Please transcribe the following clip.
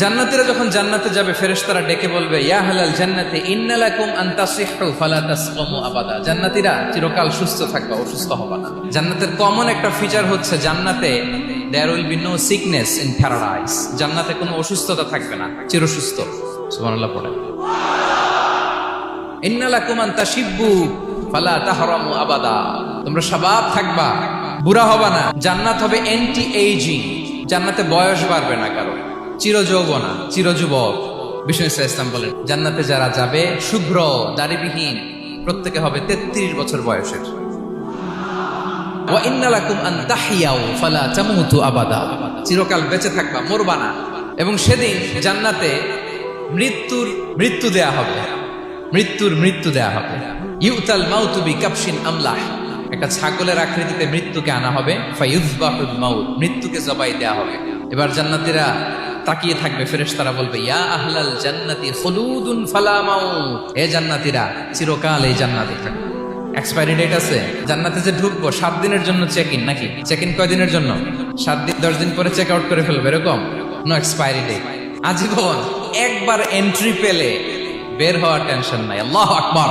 জান্নাতীরা যখন জান্নাতে যাবে ফেরেশতারা ডেকে বলবে ইয়া আহলাল জান্নাতি ইন্না লাকুম আন তাসিহু ফালা তাসকামু আবাদা। জান্নাতীরা চিরকাল সুস্থ থাকবা, অসুস্থ হবে না। জান্নাতের কমন একটা ফিচার হচ্ছে জান্নাতে there will be no sickness in paradise. জান্নাতে কোনো অসুস্থতা থাকবে না, চিরসুস্থ। সুবহানাল্লাহ পড়েন। ইন্না লাকুম আন তাশিব্বু ফালা তাহরামু আবাদা। তোমরা শাবাব থাকবা, বুড়া হবে না। জান্নাত হবে অ্যান্টি এইজিং। জান্নাতে বয়স বাড়বে না কারো, চিরযৌবনা, চিরযুবক। বিষ্ণু ইসলাম বলেন জান্নাতে যারা যাবে শুভ্র দাড়িবিহীন প্রত্যেকে হবে 33 বছর বয়সের। ওয়া ইন্না লাকুম আন তাহইয়াউ ফালা তামুতু আবাদা। চিরকাল বেঁচে থাকবা, মরবা না। এবং সেদিন জান্নাতে মৃত্যু দেয়া হবে, মৃত্যু দেয়া হবে। ইউতাল মাউতু বিকাবশিন আমলাহ। একটা ছাগলের আকৃতিতে মৃত্যুকে আনা হবে। ফায়ুযবাহুল মাউত, মৃত্যুকে জবাই দেয়া হবে। এবার জান্নাতীরা তাকিয়ে থাকবে, ফেরেশতারা বলবে ইয়া আহলাল জান্নাতি খুলুদুন ফালা মাউত। এ জান্নাতীরা চিরকাল এই জান্নাতে থাকবে। এক্সপায়ারি ডেট আছে। জান্নাতে যে ঢুকবো 7 দিনের জন্য চেক ইন, নাকি চেক ইন কয় দিনের জন্য? 7 দিন, 10 দিন পরে চেক আউট করে ফেলবে, এরকম। নো এক্সপায়ারি ডেট, আজীবন। একবার এন্ট্রি পেলে বের হওয়ার টেনশন নাই। আল্লাহু আকবার।